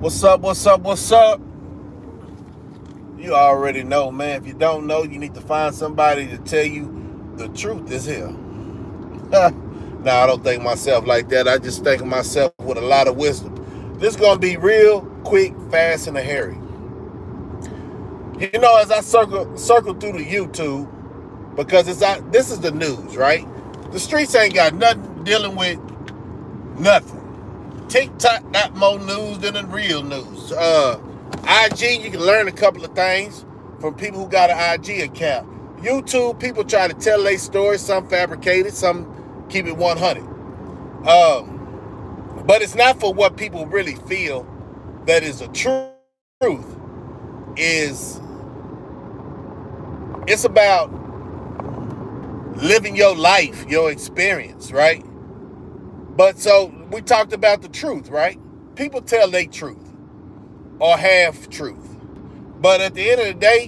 What's up? What's up? What's up? You already know, man. If you don't know, you need to find somebody to tell you the truth is here. Now, I don't think myself like that. I just think of myself with a lot of wisdom. This is going to be real quick, fast, and a hurry. You know, as I circle through the YouTube, because this is the news, right? The streets ain't got nothing dealing with nothing. TikTok got more news than the real news. IG, you can learn a couple of things from people who got an IG account. YouTube, people try to tell their story. Some fabricated, some keep it 100. But it's not for what people really feel that is the truth. Is It's about living your life, your experience, right? But so we talked about the truth, right? People tell their truth or half truth. But at the end of the day,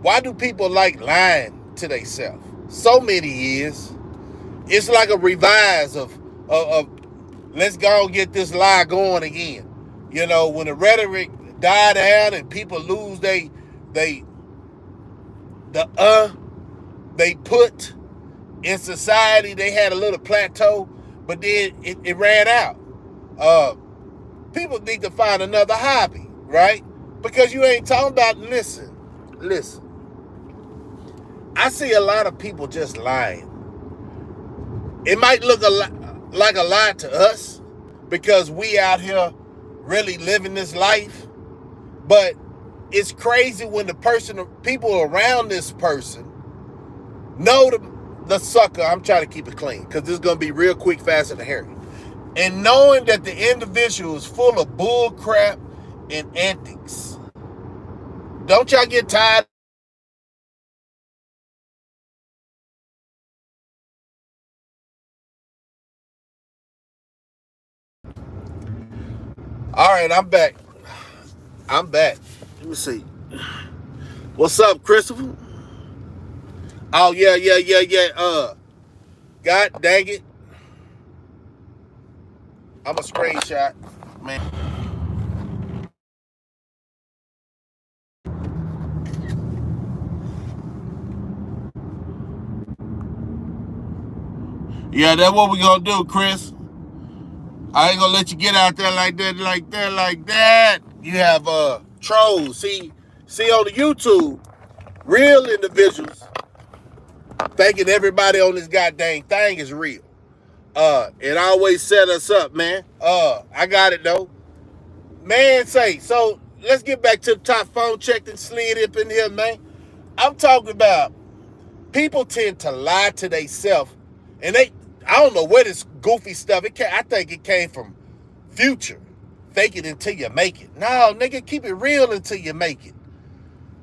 why do people like lying to themselves? So many years. It's like a revise of let's go and get this lie going again. You know, when the rhetoric die down and people lose they put in society, they had a little plateau, but then it ran out. People need to find another hobby, right? Because you ain't talking about, listen. I see a lot of people just lying. It might look like a lie to us because we out here really living this life, but it's crazy when people around this person know the sucker. I'm trying to keep it clean because this is going to be real quick, fast, and hairy. And knowing that the individual is full of bull crap and antics. Don't y'all get tired? All right, I'm back. Let me see. What's up, Christopher? Oh, yeah. God dang it. I'm a screenshot, man. Yeah, that's what we gonna do, Chris. I ain't gonna let you get out there like that. You have trolls. See on the YouTube, real individuals thinking everybody on this goddamn thing is real. It always set us up, man. I got it though. Man, so let's get back to the top. Phone checked and slid up in here, man. I'm talking about people tend to lie to themselves, and I don't know where this goofy stuff. I think it came from Future. Fake it until you make it. No, nigga, keep it real until you make it.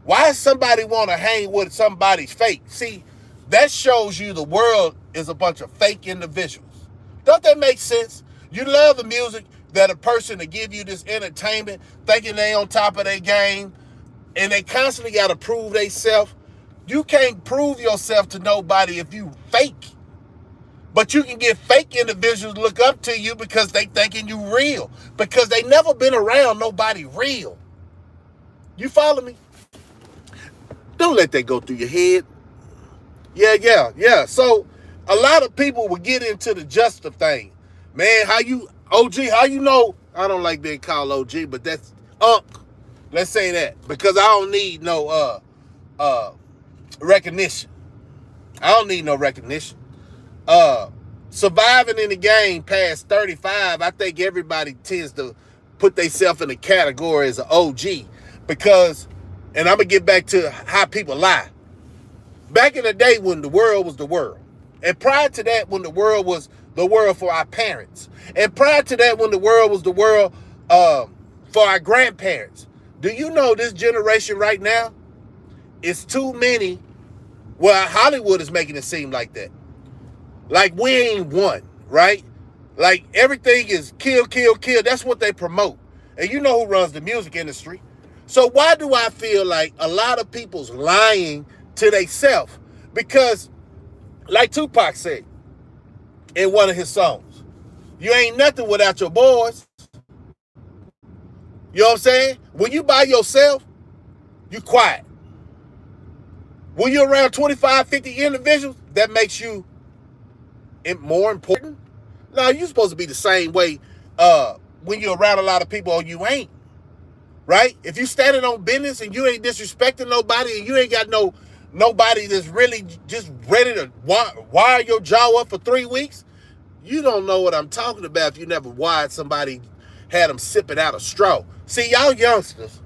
Why somebody want to hang with somebody's fake? See, that shows you the world is a bunch of fake individuals. Don't that make sense? You love the music that a person to give you this entertainment, thinking they on top of their game, and they constantly got to prove themselves. You can't prove yourself to nobody if you fake. But you can get fake individuals look up to you because they thinking you real. Because they never been around nobody real. You follow me? Don't let that go through your head. Yeah. So a lot of people will get into the justice thing. Man, how you know? I don't like being called OG, but that's Unc. Let's say that. Because I don't need no recognition. I don't need no recognition. Surviving in the game past 35, I think everybody tends to put themselves in the category as an OG because, and I'm going to get back to how people lie. Back in the day when the world was the world, and prior to that when the world was the world for our parents, and prior to that when the world was the world for our grandparents, do you know this generation right now is too many? Well, Hollywood is making it seem like that. Like we ain't one, right? Like everything is kill. That's what they promote. And you know who runs the music industry. So why do I feel like a lot of people's lying to themselves? Because like Tupac said in one of his songs, you ain't nothing without your boys. You know what I'm saying? When you by yourself, you quiet. When you're around 25, 50 individuals, that makes you more important. No, you're supposed to be the same way when you're around a lot of people, or you ain't. Right? If you standing on business and you ain't disrespecting nobody, and you ain't got nobody that's really just ready to wire your jaw up for 3 weeks, you don't know what I'm talking about if you never wired somebody, had them sipping out a straw. See, y'all youngsters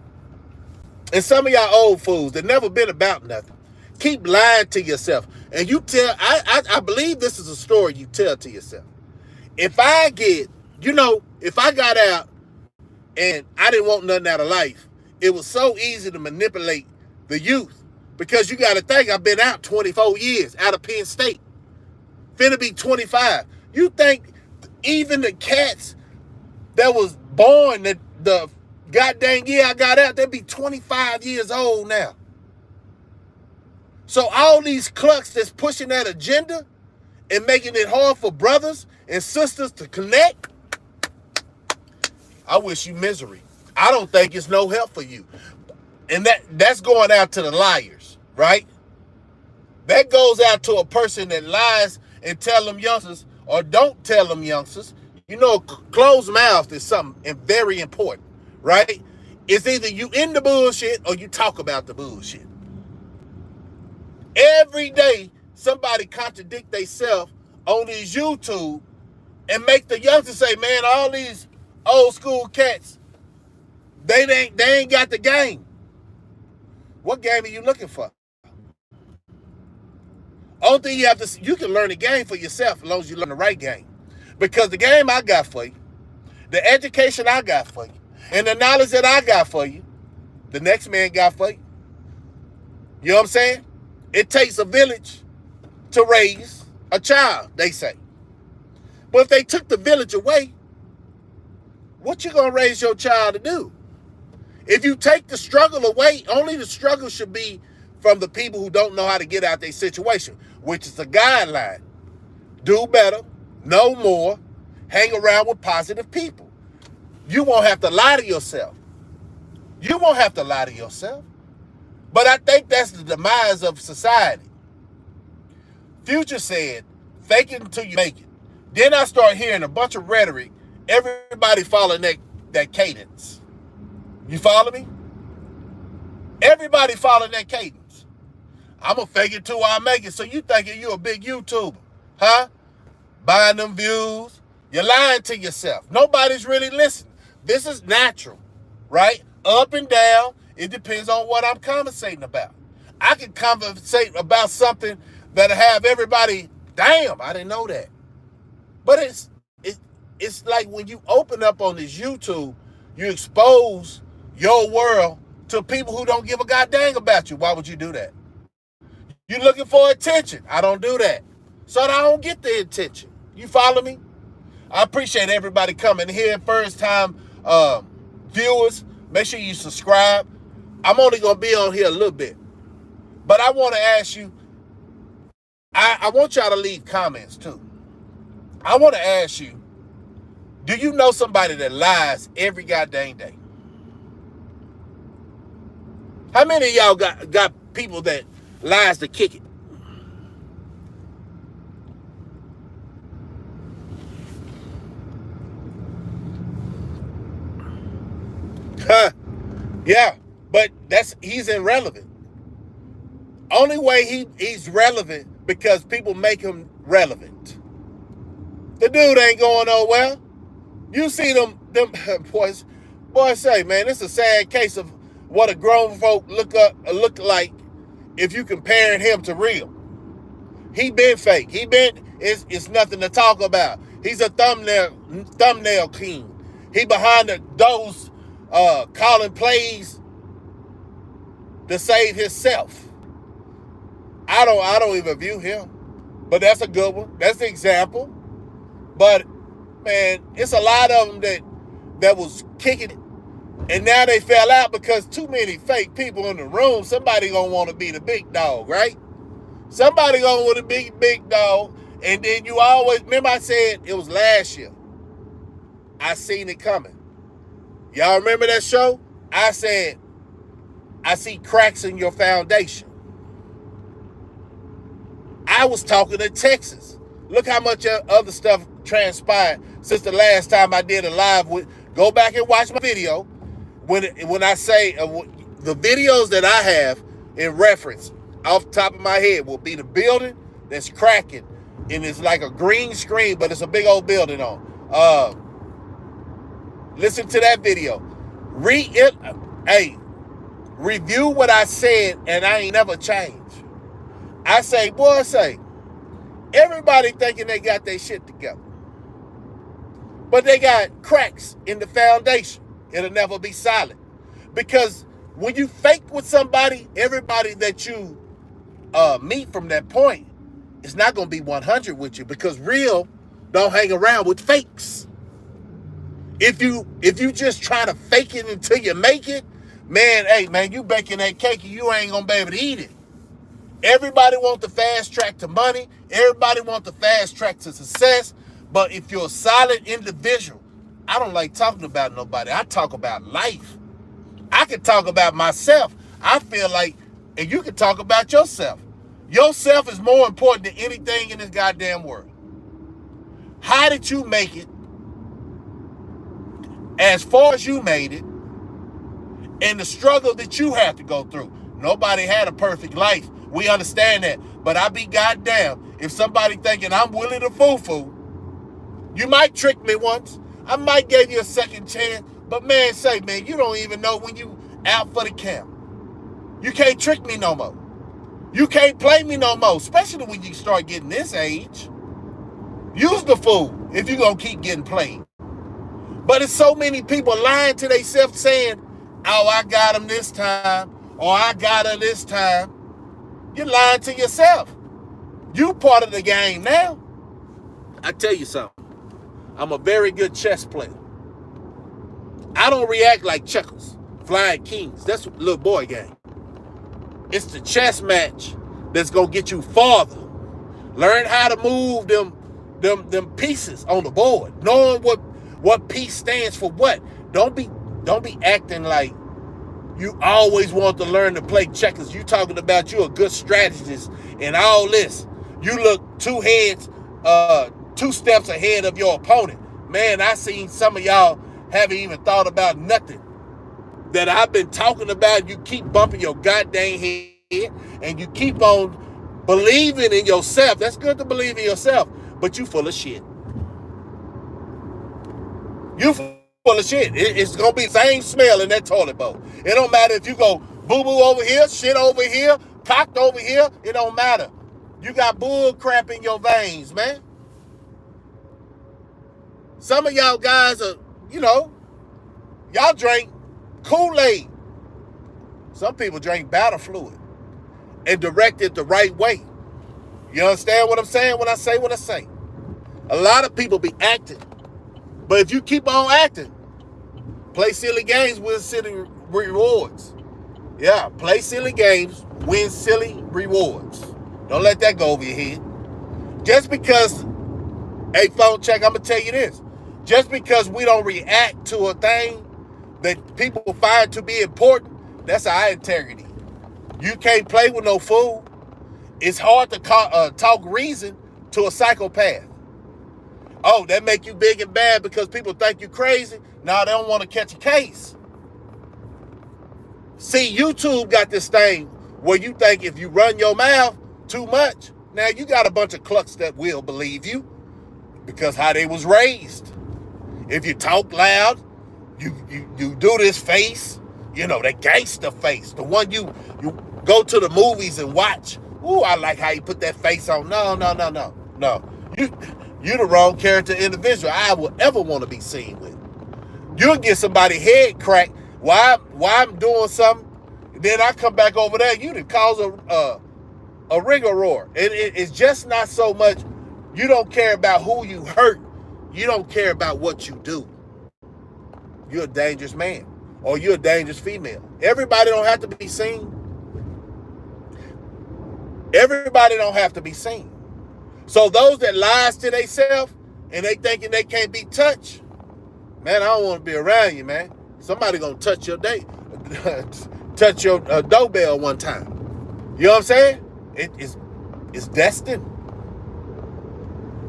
and some of y'all old fools that never been about nothing, keep lying to yourself. And you tell, I believe this is a story you tell to yourself. If I got out and I didn't want nothing out of life, it was so easy to manipulate the youth, because you got to think I've been out 24 years out of Penn State. Finna be 25. You think even the cats that was born the goddamn year I got out, they'd be 25 years old now. So all these clucks that's pushing that agenda and making it hard for brothers and sisters to connect, I wish you misery. I don't think it's no help for you. And that's going out to the liars, right? That goes out to a person that lies and tell them youngsters, or don't tell them youngsters. You know, closed mouth is something very important, right? It's either you in the bullshit or you talk about the bullshit. Every day, somebody contradict themselves on these YouTube and make the youngsters say, man, all these old school cats, they ain't got the game. What game are you looking for? Only thing you can learn the game for yourself as long as you learn the right game. Because the game I got for you, the education I got for you, and the knowledge that I got for you, the next man got for you. You know what I'm saying? It takes a village to raise a child, they say. But if they took the village away, what you gonna raise your child to do? If you take the struggle away, only the struggle should be from the people who don't know how to get out their situation, which is a guideline. Do better, know more, hang around with positive people. You won't have to lie to yourself. You won't have to lie to yourself. But I think that's the demise of society. Future said, fake it until you make it. Then I start hearing a bunch of rhetoric, everybody following that cadence. You follow me? Everybody following that cadence. I'm going to fake it till I make it. So you thinking you a big YouTuber, huh? Buying them views. You're lying to yourself. Nobody's really listening. This is natural, right? Up and down. It depends on what I'm conversating about. I can conversate about something that'll have everybody, damn, I didn't know that. But it's like when you open up on this YouTube, you expose your world to people who don't give a goddamn about you. Why would you do that? You're looking for attention. I don't do that. So I don't get the attention. You follow me? I appreciate everybody coming here. First time viewers, make sure you subscribe. I'm only going to be on here a little bit. But I want to ask you, I want y'all to leave comments too. I want to ask you, do you know somebody that lies every goddamn day? How many of y'all got people that lies to kick it? Huh? Yeah, but he's irrelevant. Only way he's relevant because people make him relevant. The dude ain't going nowhere. You see them boys say, man, it's a sad case of what a grown folk look like if you comparing him to real. He been fake. It's nothing to talk about. He's a thumbnail king. He behind those calling plays to save himself. I don't even view him. But that's a good one. That's the example. But man, it's a lot of them that was kicking it. And now they fell out because too many fake people in the room. Somebody gonna want to be the big dog, right? Somebody gonna want to be big dog. And then you always, remember I said it was last year. I seen it coming. Y'all remember that show? I said, I see cracks in your foundation. I was talking to Texas. Look how much other stuff transpired since the last time I did a live with. Go back and watch my video. When I say the videos that I have in reference off the top of my head will be the building that's cracking, and it's like a green screen, but it's a big old building on. Listen to that video. Review what I said, and I ain't never changed. I say, everybody thinking they got their shit together, but they got cracks in the foundation. It'll never be solid. Because when you fake with somebody, everybody that you meet from that point is not going to be 100 with you, because real don't hang around with fakes. If you just trying to fake it until you make it, man, you baking that cake and you ain't going to be able to eat it. Everybody wants the fast track to money. Everybody wants the fast track to success. But if you're a solid individual, I don't like talking about nobody. I talk about life. I can talk about myself. I feel like, and you can talk about yourself. Yourself is more important than anything in this goddamn world. How did you make it as far as you made it, and the struggle that you had to go through? Nobody had a perfect life. We understand that. But I be goddamn if somebody thinking I'm Willie the Foo-Foo. You might trick me once. I might give you a second chance. But man, you don't even know when you out for the count. You can't trick me no more. You can't play me no more, especially when you start getting this age. Use the fool if you're going to keep getting played. But it's so many people lying to themselves saying, oh, I got him this time, or I got her this time. You're lying to yourself. You part of the game now. I tell you something. I'm a very good chess player. I don't react like checkers, flying kings. That's a little boy game. It's the chess match that's going to get you farther. Learn how to move them pieces on the board. Knowing what piece stands for what. Don't be acting like you always want to learn to play checkers. You talking about you a good strategist and all this. You look two steps ahead of your opponent. Man, I seen some of y'all haven't even thought about nothing that I've been talking about. You keep bumping your goddamn head and you keep on believing in yourself. That's good to believe in yourself, but you full of shit. You full of shit. It's going to be the same smell in that toilet bowl. It don't matter if you go boo-boo over here, shit over here, cocked over here. It don't matter. You got bull crap in your veins, man. Some of y'all guys are, y'all drink Kool-Aid. Some people drink battle fluid and direct it the right way. You understand what I'm saying when I say what I say? A lot of people be acting. But if you keep on acting, play silly games, win silly rewards. Yeah, play silly games, win silly rewards. Don't let that go over your head. Just because, hey, phone check, I'm going to tell you this. Just because we don't react to a thing that people find to be important, that's our integrity. You can't play with no fool. It's hard to talk reason to a psychopath. Oh, that make you big and bad because people think you crazy? No, they don't want to catch a case. See, YouTube got this thing where you think if you run your mouth too much, now you got a bunch of clucks that will believe you because how they was raised. If you talk loud, you do this face, that gangster face, the one you go to the movies and watch. Ooh, I like how you put that face on. No. You the wrong character individual I will ever want to be seen with. You'll get somebody head cracked while I'm doing something, then I come back over there, you done cause a rigmarole. And it's just not so much, you don't care about who you hurt, you don't care about what you do. You're a dangerous man, or you're a dangerous female. Everybody don't have to be seen. Everybody don't have to be seen. So those that lies to themselves and they thinking they can't be touched, man, I don't want to be around you, man. somebody gonna touch your touch your doorbell one time. You know what I'm saying? It's destined.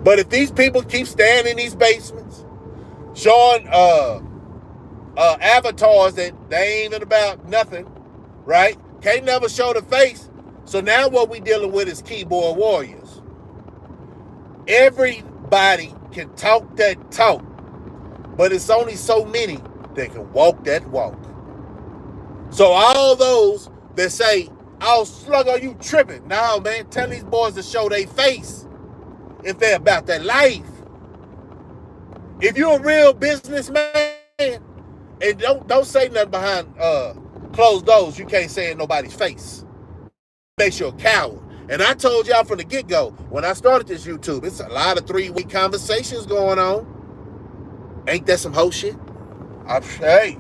But if these people keep staying in these basements, showing avatars that they ain't even about nothing, right? Can't never show the face. So now what we dealing with is keyboard warriors. Everybody can talk that talk, but it's only so many that can walk that walk. So all those that say, "Oh, Sluggo, you tripping." No, man, tell these boys to show their face if they're about that life. If you're a real businessman, and don't say nothing behind closed doors, you can't say it in nobody's face. Makes you a coward. And I told y'all from the get-go, when I started this YouTube, it's a lot of three-week conversations going on. Ain't that some whole shit? Hey,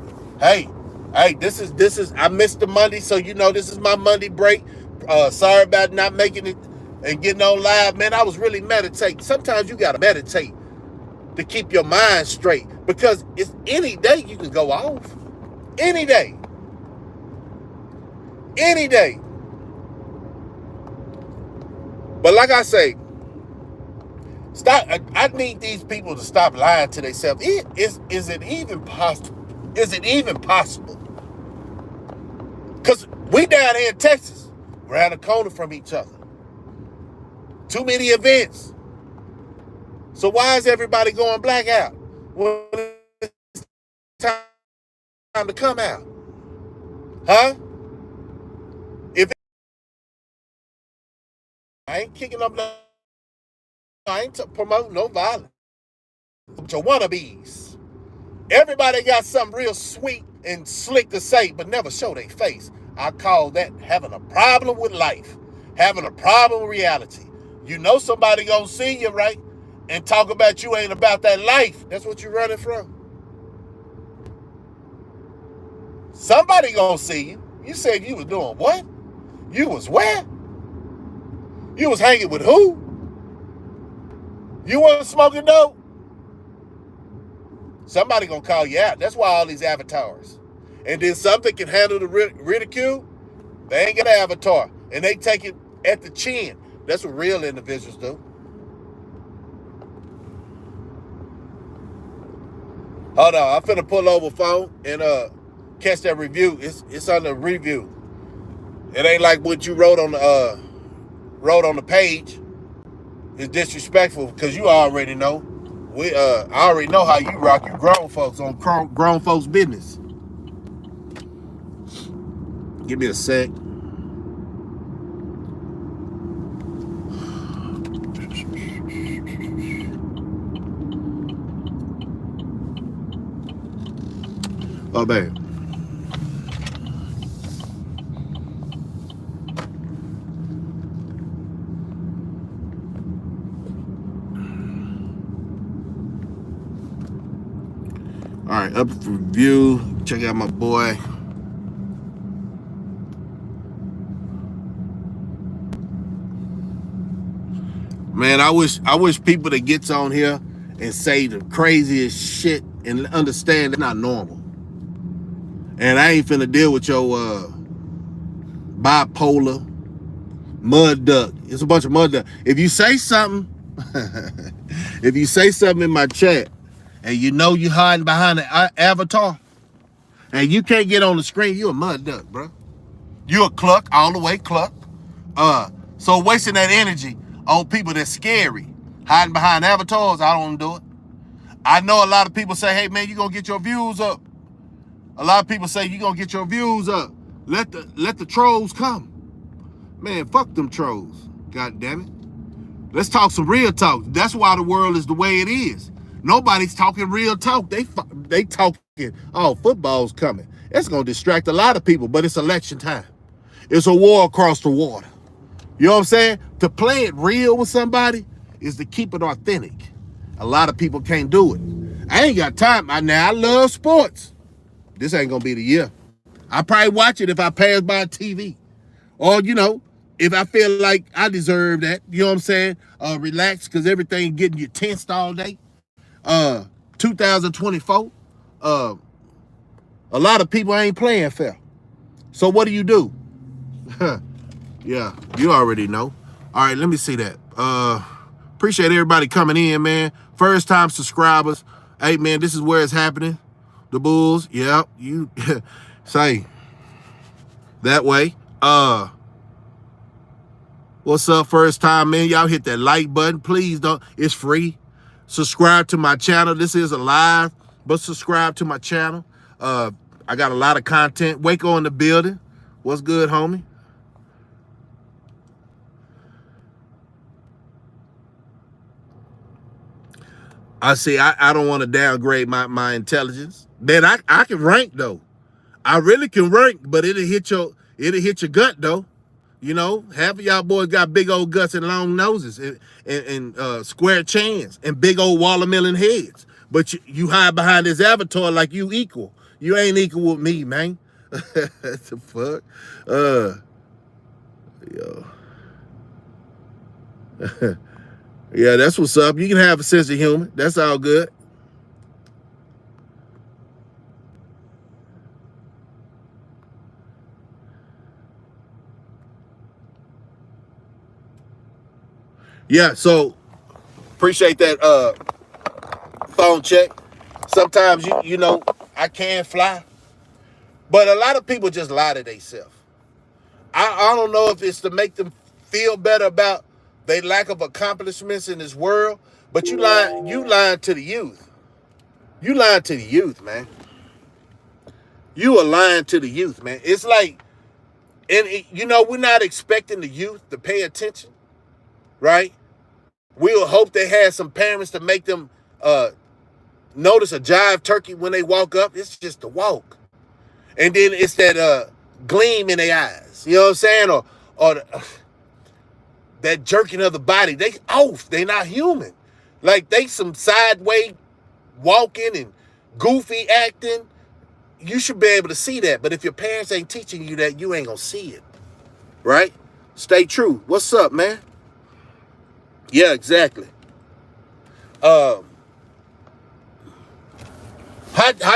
this is I missed the Monday, so you know this is my Monday break. Sorry about not making it and getting on live, man. I was really meditating. Sometimes you gotta meditate to keep your mind straight, because it's any day you can go off. Any day. But like I say, stop. I need these people to stop lying to themselves. Is it even possible? Is it even possible? Because we down here in Texas, around the corner from each other. Too many events. So why is everybody going blackout when it's time to come out? Huh? If I ain't kicking up, I ain't promoting no violence. But you wannabes. Everybody got something real sweet and slick to say, but never show their face. I call that having a problem with life, having a problem with reality. You know somebody gonna see you, right? And talk about you ain't about that life. That's what you're running from. Somebody gonna see you. You said you was doing what? You was where? You was hanging with who? You wasn't smoking dope? Somebody gonna call you out. That's why all these avatars. And then something can handle the ridicule. They ain't got an avatar. And they take it at the chin. That's what real individuals do. Hold on, I'm finna pull over phone and catch that review. It's on the review. It ain't like what you wrote on the page. It's disrespectful because you already know. I already know how you rock. You grown folks on grown folks business. Give me a sec. Oh, man. All right, up for review. Check out my boy. Man, I wish people that gets on here and say the craziest shit and understand it's not normal. And I ain't finna deal with your bipolar mud duck. It's a bunch of mud duck. If you say something, if you say something in my chat, and you know you hiding behind an avatar, and you can't get on the screen, you a mud duck, bro. You a cluck, all the way cluck. So wasting that energy on people that's scary, hiding behind avatars, I don't do it. I know a lot of people say, hey man, you gonna get your views up. A lot of people say you gonna get your views up. Let the trolls come. Man, fuck them trolls. God damn it. Let's talk some real talk. That's why the world is the way it is. Nobody's talking real talk. They talking, oh, football's coming. It's gonna distract a lot of people, but it's election time. It's a war across the water. You know what I'm saying? To play it real with somebody is to keep it authentic. A lot of people can't do it. I ain't got time. Now, I love sports. This ain't gonna be the year. I probably watch it if I pass by TV. Or, you know, if I feel like I deserve that, you know what I'm saying? Relax, because everything getting you tensed all day. 2024. A lot of people ain't playing fair. So what do? Yeah, you already know. All right, let me see that. Appreciate everybody coming in, man. First time subscribers. Hey, man, this is where it's happening. The Bulls. Yep, you say that way. What's up, first time, man? Y'all hit that like button. Please don't. It's free. Subscribe to my channel. This is a live, but subscribe to my channel. I got a lot of content. Waco in the building. What's good, homie? I see. I don't want to downgrade my intelligence. Man, I can rank though. I really can rank, but it'll hit your gut though. You know, half of y'all boys got big old guts and long noses and square chins and big old watermelon heads. But you hide behind this avatar like you equal. You ain't equal with me, man. What the fuck? Yo. Yeah, that's what's up. You can have a sense of humor. That's all good. Yeah, so appreciate that phone check. Sometimes you know I can fly, but a lot of people just lie to themselves. I don't know if it's to make them feel better about their lack of accomplishments in this world, but you lying to the youth. You lying to the youth, man. You are lying to the youth, man. It's like, you know, we're not expecting the youth to pay attention, right? We'll hope they had some parents to make them notice a jive turkey when they walk up. It's just a walk. And then it's that gleam in their eyes. You know what I'm saying? Or that jerking of the body. They off. They not human. Like they some sideways walking and goofy acting. You should be able to see that. But if your parents ain't teaching you that, you ain't going to see it. Right? Stay true. What's up, man? Yeah, exactly. How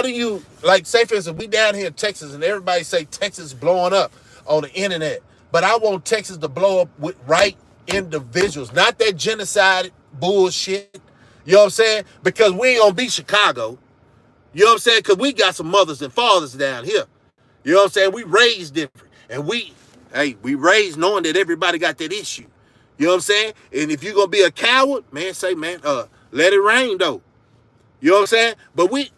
do you, like, say for instance, we down here in Texas and everybody say Texas is blowing up on the internet, but I want Texas to blow up with right individuals, not that genocide bullshit. You know what I'm saying? Because we ain't gonna be Chicago. You know what I'm saying? Because we got some mothers and fathers down here. You know what I'm saying? We raised different. And we raised knowing that everybody got that issue. You know what I'm saying? And if you're going to be a coward, man, say, man, let it rain, though. You know what I'm saying? But we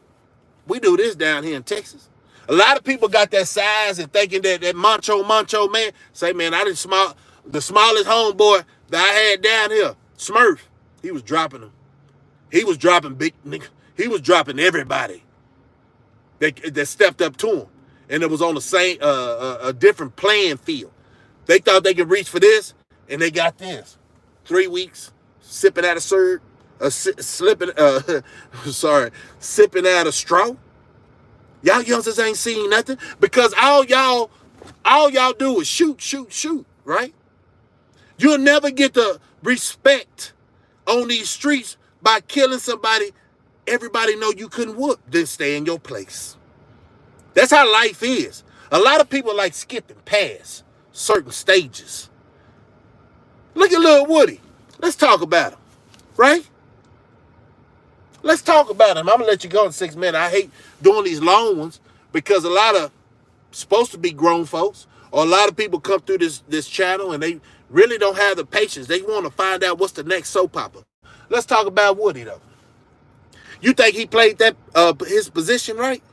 do this down here in Texas. A lot of people got that size and thinking that macho man, say, man, the smallest homeboy that I had down here, Smurf, he was dropping them. He was dropping big nigga. He was dropping everybody that stepped up to him. And it was on the same, a different playing field. They thought they could reach for this, and they got this. 3 weeks, sipping out of sipping out of straw. Y'all youngsters ain't seen nothing because all y'all do is shoot, right? You'll never get the respect on these streets by killing somebody everybody know you couldn't whoop, then stay in your place. That's how life is. A lot of people like skipping past certain stages. Look at Lil Woody. Let's talk about him, right? Let's talk about him. I'm going to let you go in 6 minutes. I hate doing these long ones because a lot of supposed to be grown folks or a lot of people come through this channel and they really don't have the patience. They want to find out what's the next soap opera. Let's talk about Woody, though. You think he played that his position right?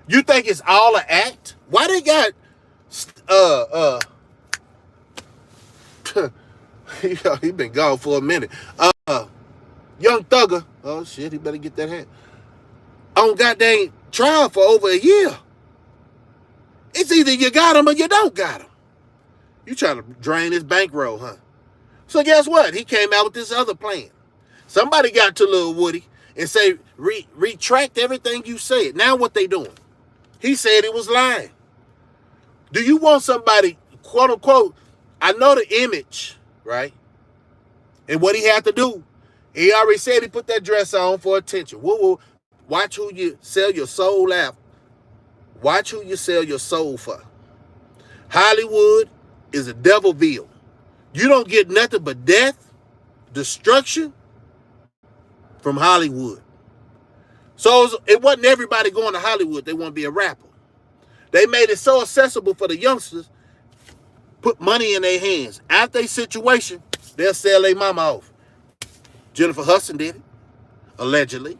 You think it's all an act? Why they got he been gone for a minute. Young Thugger, oh shit, he better get that hat. On goddamn trial for over a year. It's either you got him or you don't got him. You trying to drain his bankroll, huh? So guess what? He came out with this other plan. Somebody got to Lil Woody and say, retract everything you said. Now what they doing? He said he was lying. Do you want somebody, quote unquote, I know the image, right? And what he had to do, he already said he put that dress on for attention. Woo-woo. Watch who you sell your soul out Watch who you sell your soul for. Hollywood is a devilville. You don't get nothing but death, destruction from Hollywood. So it wasn't everybody going to Hollywood. They want to be a rapper. They made it so accessible for the youngsters, put money in their hands. After a situation, they'll sell their mama off. Jennifer Hudson did it, allegedly.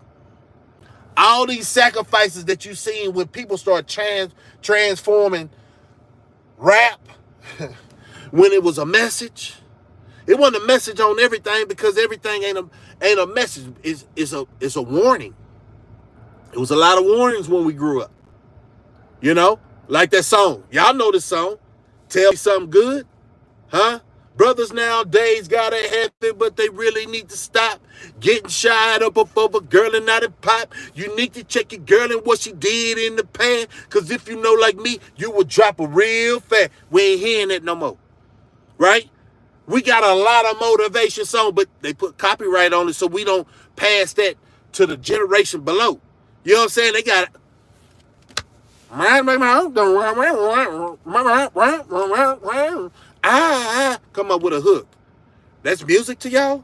All these sacrifices that you seen when people start transforming rap, when it was a message. It wasn't a message on everything because everything ain't a message. It's a warning. It was a lot of warnings when we grew up. You know? Like that song. Y'all know this song. Tell me something good. Huh? Brothers nowadays got a habit, but they really need to stop getting shied up of a girl and not a pop. You need to check your girl and what she did in the past. Because if you know like me, you would drop her real fast. We ain't hearing that no more. Right? We got a lot of motivation songs, but they put copyright on it so we don't pass that to the generation below. You know what I'm saying? They got come up with a hook. That's music to y'all?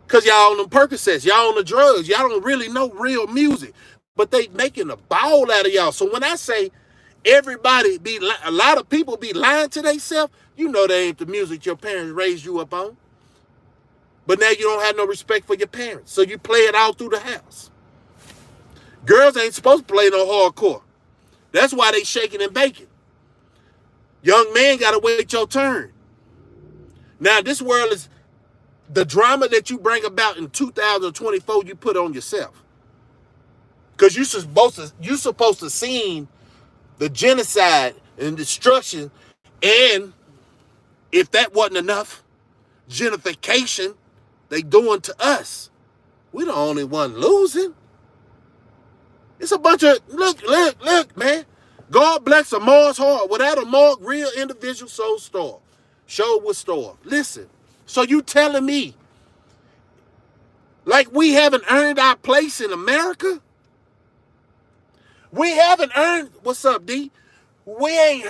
Because y'all on them Percocets, y'all on the drugs, y'all don't really know real music. But they making a ball out of y'all. So when I say a lot of people be lying to themselves, you know they ain't the music your parents raised you up on. But now you don't have no respect for your parents. So you play it all through the house. Girls ain't supposed to play no hardcore. That's why they shaking and baking. Young man got to wait your turn. Now, this world is the drama that you bring about in 2024, you put on yourself. Because you're supposed to see the genocide and destruction, and if that wasn't enough, gentrification they doing to us. We the only one losing. It's a bunch of, look, man. God bless a Mars heart. Without a mark, real individual soul starve. Show was starve. Listen, so you telling me, like we haven't earned our place in America? We haven't earned, what's up, D? We ain't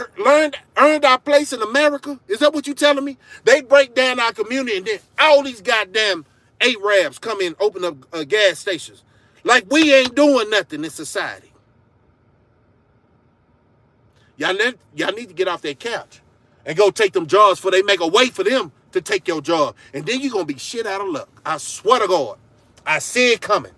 earned our place in America? Is that what you telling me? They break down our community and then all these goddamn Arabs come in, open up gas stations. Like we ain't doing nothing in society. Y'all need to get off that couch and go take them jobs before they make a way for them to take your job. And then you're going to be shit out of luck. I swear to God. I see it coming.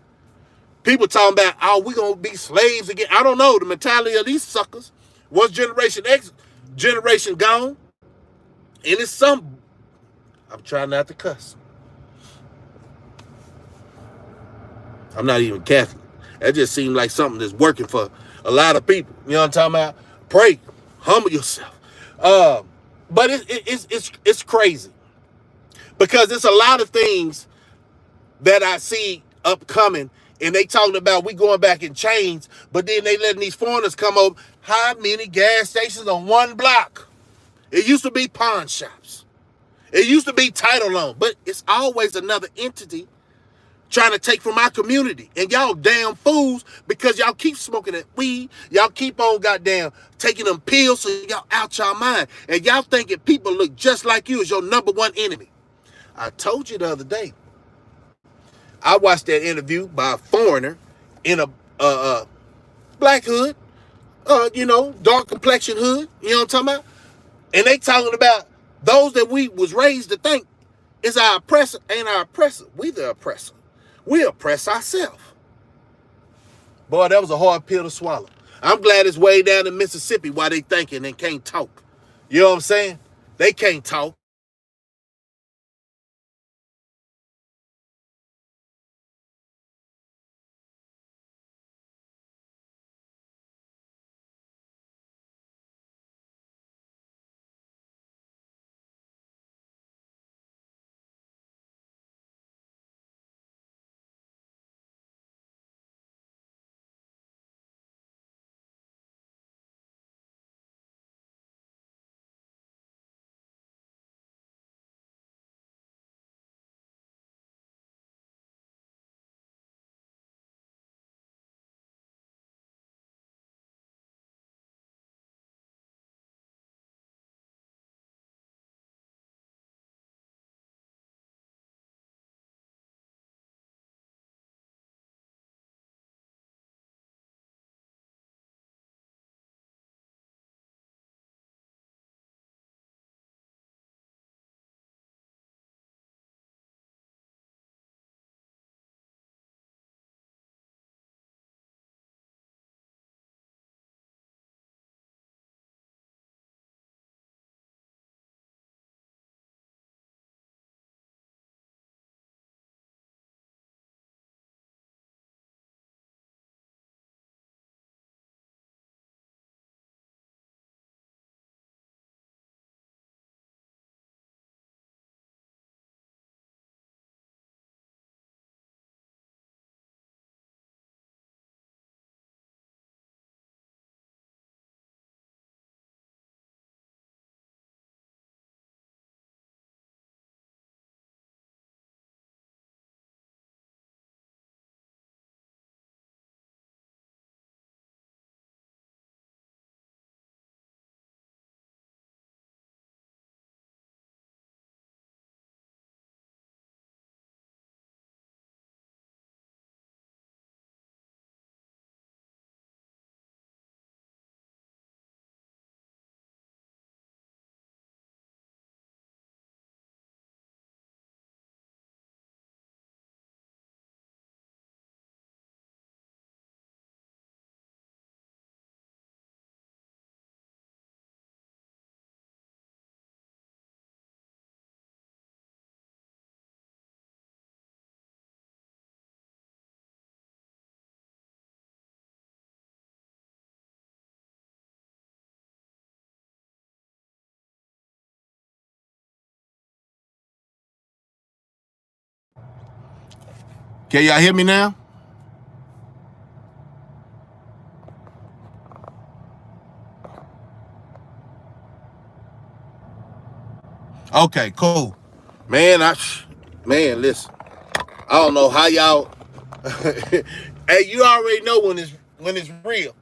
People talking about, oh, we going to be slaves again. I don't know the mentality of these suckers. Was Generation X generation gone? And it's some, I'm trying not to cuss. I'm not even Catholic. That just seems like something that's working for a lot of people. You know what I'm talking about? Pray, humble yourself. But it's crazy because there's a lot of things that I see upcoming, and they talking about we going back in chains, but then they letting these foreigners come over. How many gas stations on one block? It used to be pawn shops. It used to be title loan, but it's always another entity trying to take from our community. And y'all damn fools because y'all keep smoking that weed. Y'all keep on goddamn taking them pills so y'all out y'all mind. And y'all thinking people look just like you is your number one enemy. I told you the other day. I watched that interview by a foreigner in a black hood, dark complexion hood. You know what I'm talking about? And they talking about those that we was raised to think is our oppressor, ain't our oppressor. We the oppressor. We oppress ourselves. Boy, that was a hard pill to swallow. I'm glad it's way down in Mississippi while they thinking and can't talk. You know what I'm saying? They can't talk. Can y'all hear me now? Okay, cool. Man, listen. I don't know how y'all. Hey, you already know when it's real.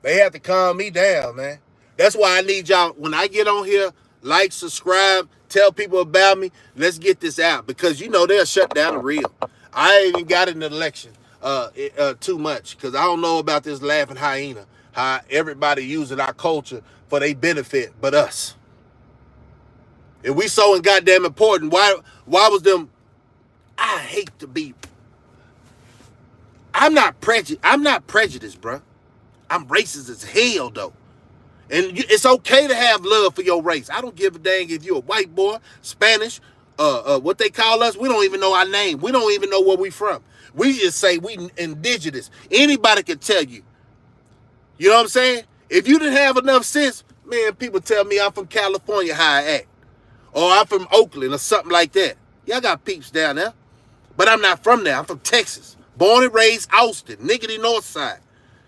They have to calm me down, man. That's why I need y'all, when I get on here, like, subscribe, tell people about me. Let's get this out, because you know they'll shut down the reel. I ain't even got in the election too much, because I don't know about this laughing hyena, how everybody using our culture for their benefit but us. If we so goddamn important, why was them? I hate to be. I'm not prejudiced, bro. I'm racist as hell, though. And it's okay to have love for your race. I don't give a dang if you're a white boy, Spanish, what they call us. We don't even know our name. We don't even know where we from. We just say we indigenous. Anybody can tell you. You know what I'm saying? If you didn't have enough sense, man, people tell me I'm from California, how I act. Or I'm from Oakland or something like that. Y'all got peeps down there. But I'm not from there. I'm from Texas. Born and raised Austin, niggity North Side.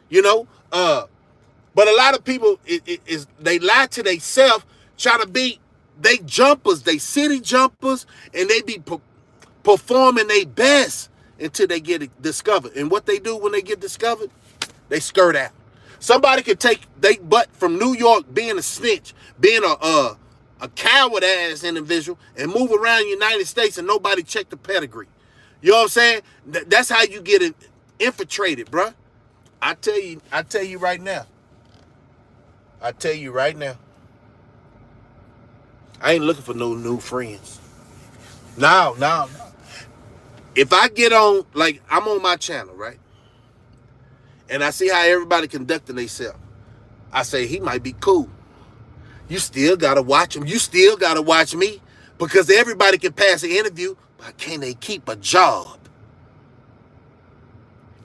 You know? But a lot of people, they lie to themselves, trying to be, they jumpers, they city jumpers, and they be performing their best until they get discovered. And what they do when they get discovered, they skirt out. Somebody could take they butt from New York being a snitch, being a coward-ass individual, and move around the United States and nobody check the pedigree. You know what I'm saying? That's how you get infiltrated, bruh. I tell you right now. I ain't looking for no new friends. No. If I get on, like, I'm on my channel, right? And I see how everybody conducting themselves. I say, he might be cool. You still got to watch him. You still got to watch me. Because everybody can pass an interview, but can they keep a job?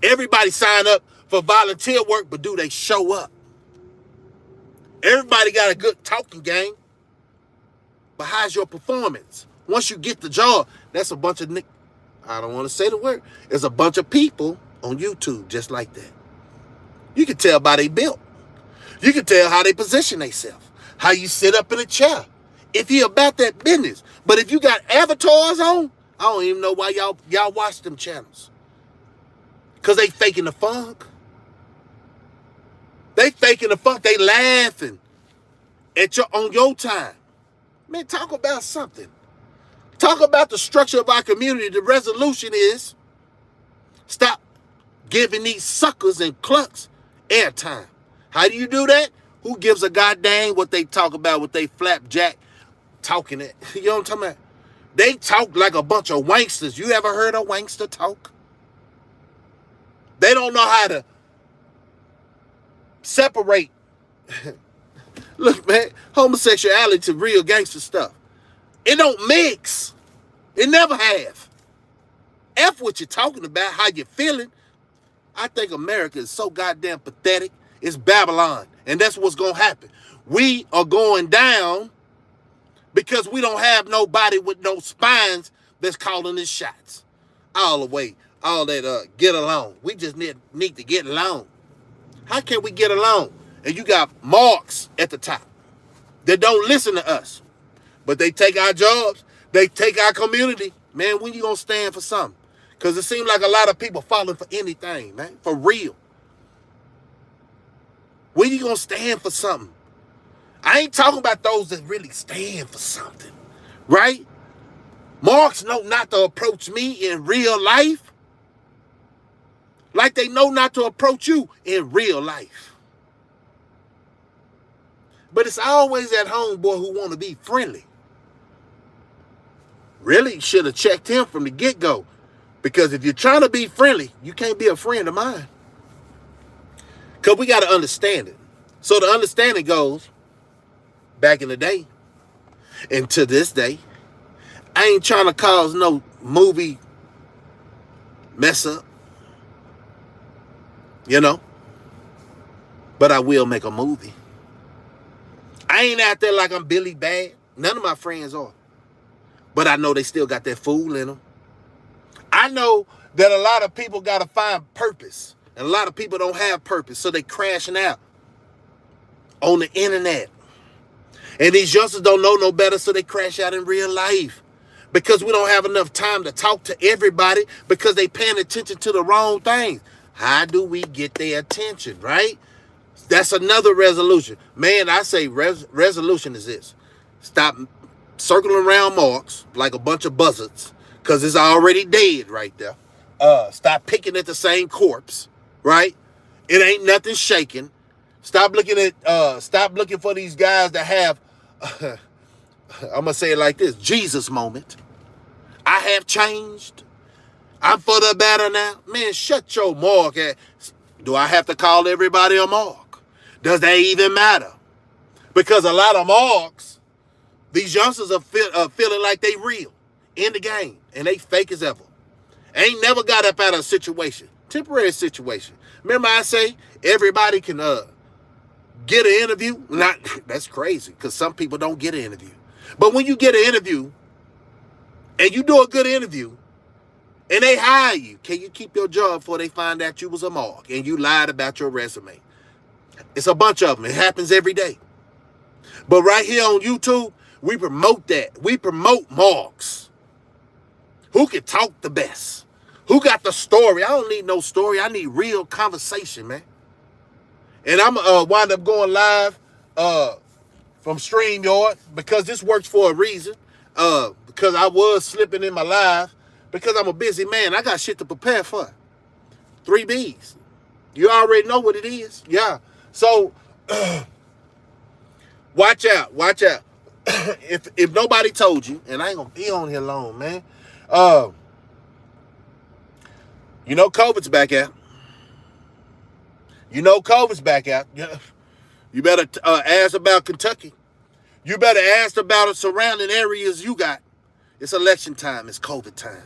Everybody sign up for volunteer work, but do they show up? Everybody got a good talking game, but how's your performance? Once you get the job, that's a bunch of I don't want to say the word. There's a bunch of people on YouTube just like that. You can tell by they built. You can tell how they position themselves, how you sit up in a chair. If you about that business. But if you got avatars on, I don't even know why y'all watch them channels. Because they faking the funk. They faking the funk. They laughing on your time. Man, talk about something. Talk about the structure of our community. The resolution is stop giving these suckers and clucks airtime. How do you do that? Who gives a goddamn what they talk about with they flapjack talking it? You know what I'm talking about? They talk like a bunch of wanksters. You ever heard a wankster talk? They don't know how to separate. Look, man, homosexuality to real gangster stuff. It don't mix. It never have. F what you're talking about, how you're feeling. I think America is so goddamn pathetic. It's Babylon. And that's what's going to happen. We are going down because we don't have nobody with no spines that's calling the shots. All the way. All that get along. We just need to get along. How can we get along? And you got marks at the top that don't listen to us. But they take our jobs. They take our community. Man, when you going to stand for something? Because it seems like a lot of people falling for anything, man. For real. When you going to stand for something? I ain't talking about those that really stand for something. Right? Marks know not to approach me in real life like they know not to approach you in real life. But it's always that homeboy who want to be friendly. Really should have checked him from the get-go. Because if you're trying to be friendly, you can't be a friend of mine. Because we got to understand it. So the understanding goes, back in the day, and to this day, I ain't trying to cause no movie mess up. You know? But I will make a movie. I ain't out there like I'm Billy Bad. None of my friends are. But I know they still got that fool in them. I know that a lot of people got to find purpose. And a lot of people don't have purpose, so they crashing out on the internet. And these youngsters don't know no better, so they crash out in real life. Because we don't have enough time to talk to everybody because they paying attention to the wrong things. How do we get their attention, right? That's another resolution. Man, I say resolution is this. Stop circling around marks like a bunch of buzzards because it's already dead right there. Stop picking at the same corpse, right? It ain't nothing shaking. Stop looking for these guys that have, I'm going to say it like this, Jesus moment. I have changed. I'm for the better now. Man, shut your mark. Do I have to call everybody a mark? Does that even matter? Because a lot of marks, these youngsters are feeling like they real in the game. And they fake as ever. Ain't never got up out of a situation. Temporary situation. Remember I say everybody can get an interview? That's crazy because some people don't get an interview. But when you get an interview and you do a good interview and they hire you, can you keep your job before they find out you was a mark and you lied about your resume? It's a bunch of them. It happens every day. But right here on YouTube, we promote that. We promote marks. Who can talk the best? Who got the story? I don't need no story. I need real conversation, man. And I'm wind up going live from StreamYard because this works for a reason. Because I was slipping in my live because I'm a busy man. I got shit to prepare for. 3 Bs. You already know what it is. Yeah. So watch out. Watch out. If nobody told you, and I ain't gonna be on here long, man. You know COVID's back out. You know COVID's back out. You better ask about Kentucky. You better ask about the surrounding areas you got. It's election time. It's COVID time.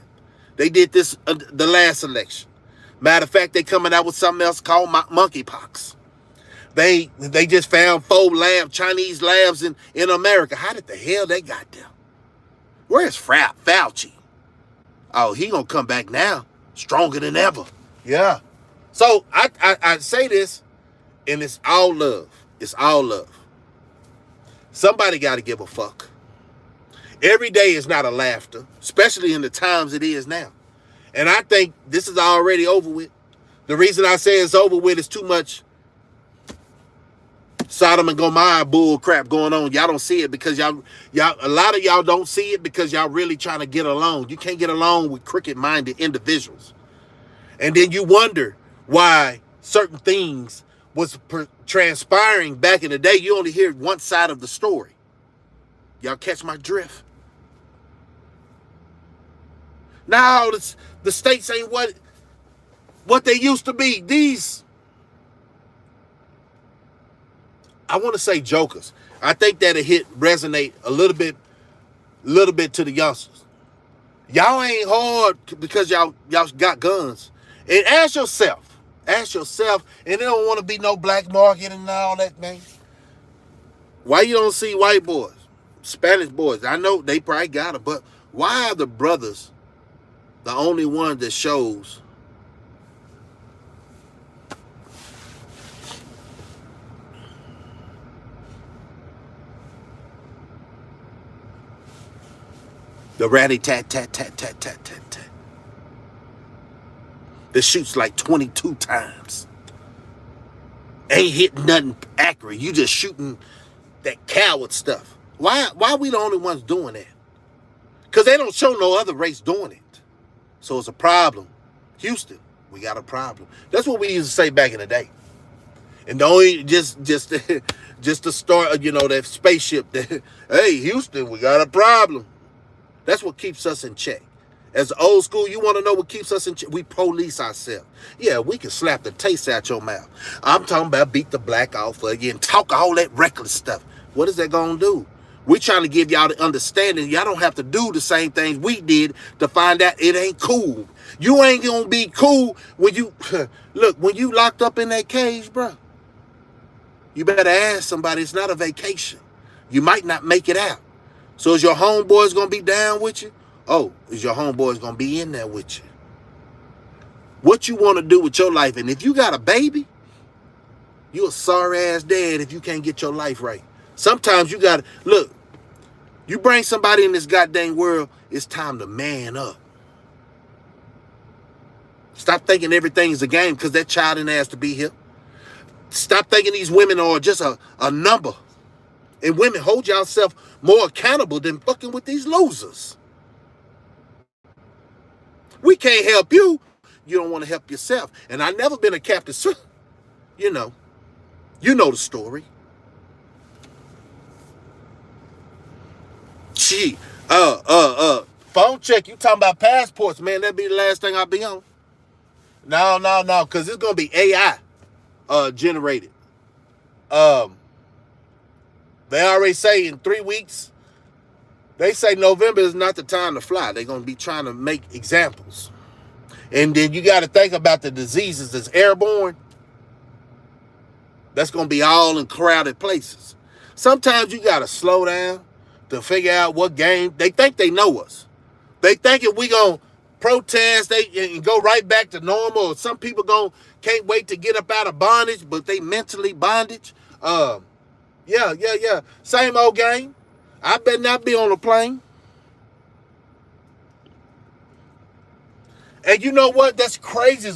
They did this the last election. Matter of fact, they coming out with something else called monkeypox. They just found 4 Chinese labs in America. How did the hell they got there? Where's Fauci? Oh, he gonna come back now, stronger than ever. Yeah. So I say this, and it's all love. It's all love. Somebody got to give a fuck. Every day is not a laughter, especially in the times it is now. And I think this is already over with. The reason I say it's over with is too much Sodom and Gomorrah bull crap going on. Y'all don't see it because y'all, a lot of y'all don't see it because y'all really trying to get along. You can't get along with crooked-minded individuals. And then you wonder why certain things was transpiring back in the day. You only hear one side of the story. Y'all catch my drift? Now the states ain't what they used to be. These, I want to say jokers. I think that'll resonate a little bit to the youngsters. Y'all ain't hard because y'all got guns. And ask yourself, and they don't want to be no black market and all that, man. Why you don't see white boys, Spanish boys? I know they probably got it, but why are the brothers the only one that shows the ratty-tat-tat-tat-tat-tat-tat that shoots like 22 times? Ain't hitting nothing accurate. You just shooting that coward stuff. Why we the only ones doing that? Because they don't show no other race doing it. So it's a problem. Houston, we got a problem. That's what we used to say back in the day. And the only just to start, that spaceship. Hey, Houston, we got a problem. That's what keeps us in check. As old school, you want to know what keeps us in check? We police ourselves. Yeah, we can slap the taste out your mouth. I'm talking about beat the black off of you and talk all that reckless stuff. What is that going to do? We're trying to give y'all the understanding. Y'all don't have to do the same things we did to find out it ain't cool. You ain't going to be cool when you, look, when you locked up in that cage, bro. You better ask somebody. It's not a vacation. You might not make it out. So is your homeboys going to be down with you? Oh, is your homeboys going to be in there with you? what you want to do with your life. And if you got a baby, you a sorry ass dad if you can't get your life right. Sometimes you got to, look, you bring somebody in this goddamn world, it's time to man up. Stop thinking everything is a game because that child didn't ask to be here. Stop thinking these women are just a number. And women, hold yourself more accountable than fucking with these losers. We can't help you. You don't want to help yourself. And I've never been a captain. You know the story. Gee, phone check. You talking about passports, man? That'd be the last thing I'll be on. No, because it's gonna be AI generated. They already say in 3 weeks. They say November is not the time to fly. They're gonna be trying to make examples. And then you got to think about the diseases that's airborne. That's gonna be all in crowded places. Sometimes you gotta slow down to figure out what game. They think they know us. They think if we gonna protest, and go right back to normal. Some people can't wait to get up out of bondage, but they mentally bondage. Yeah. Same old game. I better not be on a plane. And you know what? That's crazy.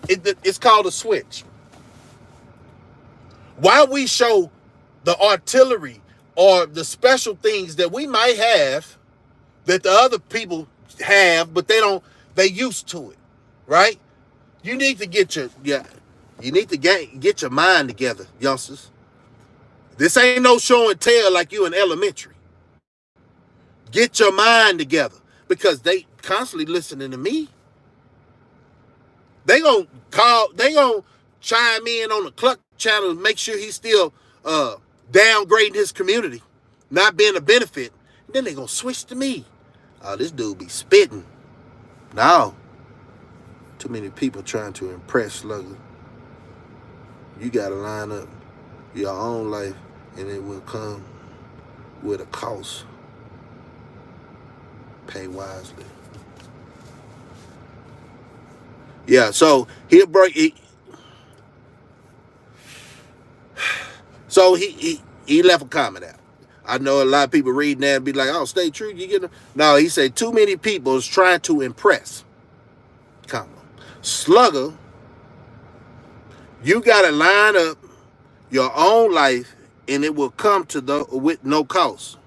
It's called a switch. Why we show the artillery or the special things that we might have that the other people have, but they used to it, right? You need to get your mind together, youngsters. This ain't no show and tell like you in elementary. Get your mind together because they constantly listening to me. They gonna chime in on the Cluck channel and make sure he's still downgrading his community, not being a benefit. And then they gonna switch to me. Oh, this dude be spitting. No. Too many people trying to impress Slugger. You gotta line up your own life and it will come with a cost. Pay wisely. Yeah, so he'll break it. So he left a comment out. I know a lot of people reading that and be like, oh, stay true. You get them. No, he said too many people is trying to impress. Come on. Slugger, you got to line up your own life and it will come with no cost.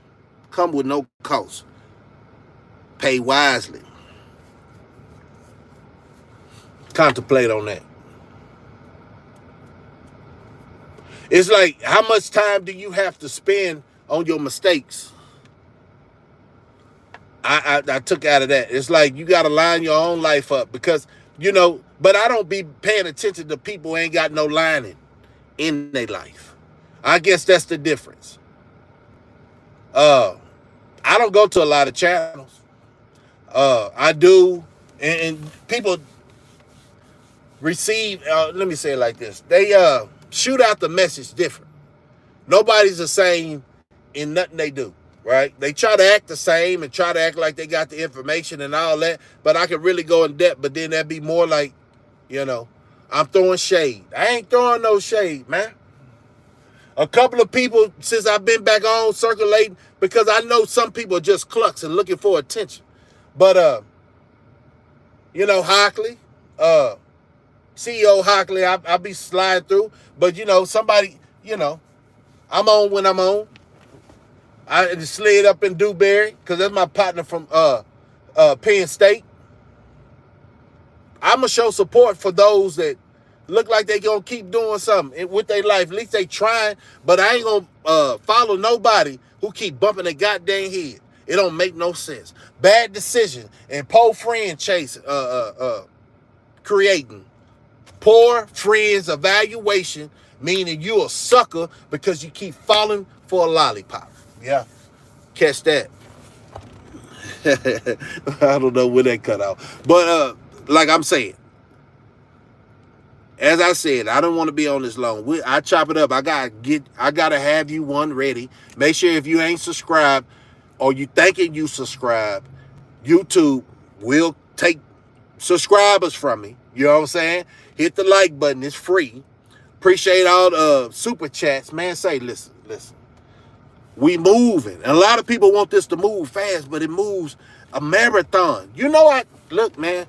Come with no cost. Pay wisely. Contemplate on that. It's like, how much time do you have to spend on your mistakes? I took out of that. It's like you got to line your own life up because, but I don't be paying attention to people who ain't got no lining in their life. I guess that's the difference. I don't go to a lot of channels. I do, and people receive, let me say it like this. They shoot out the message different. Nobody's the same in nothing they do, right? They try to act the same and try to act like they got the information and all that, but I could really go in depth, but then that'd be more like, I'm throwing shade. I ain't throwing no shade, man. A couple of people, since I've been back on circulating, because I know some people are just clucks and looking for attention. But, Hockley, CEO Hockley, I'll be sliding through. But, somebody, I'm on when I'm on. I slid up in Dewberry because that's my partner from Penn State. I'm going to show support for those that look like they going to keep doing something with their life. At least they trying. But I ain't going to follow nobody who keep bumping their goddamn head. It don't make no sense. Bad decision. And poor friend chase creating. Poor friends evaluation, meaning you a sucker because you keep falling for a lollipop. Yeah. Catch that. I don't know where that cut out. But like I'm saying, as I said, I don't want to be on this long. I chop it up. I gotta have you one ready. Make sure if you ain't subscribed or you thinking you subscribe, YouTube will take subscribers from me. You know what I'm saying? Hit the like button. It's free. Appreciate all the super chats. Man, say, listen. We moving. And a lot of people want this to move fast, but it moves a marathon. You know what? Look, man.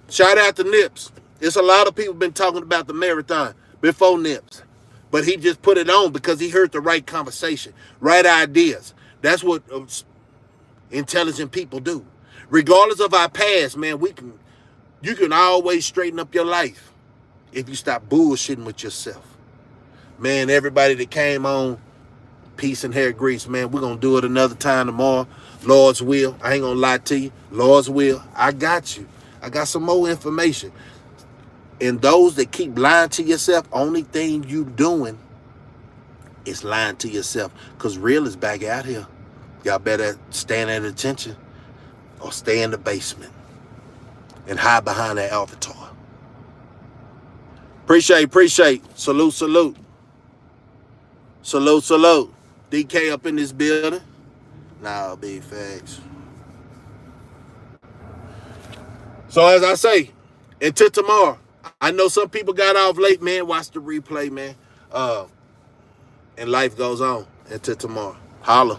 Shout out to Nips. It's a lot of people been talking about the marathon before Nips. But he just put it on because he heard the right conversation, right ideas. That's what intelligent people do. Regardless of our past, man, you can always straighten up your life if you stop bullshitting with yourself. Man, everybody that came on, peace and hair grease, man. We're going to do it another time tomorrow. Lord's will. I ain't going to lie to you. Lord's will. I got you. I got some more information. And those that keep lying to yourself, only thing you doing is lying to yourself. Because real is back out here. Y'all better stand at attention or stay in the basement and hide behind that avatar. Appreciate. Salute. Salute. DK up in this building. Nah, big facts. So as I say, until tomorrow. I know some people got off late, man. Watch the replay, man. And life goes on. Until tomorrow. Holla.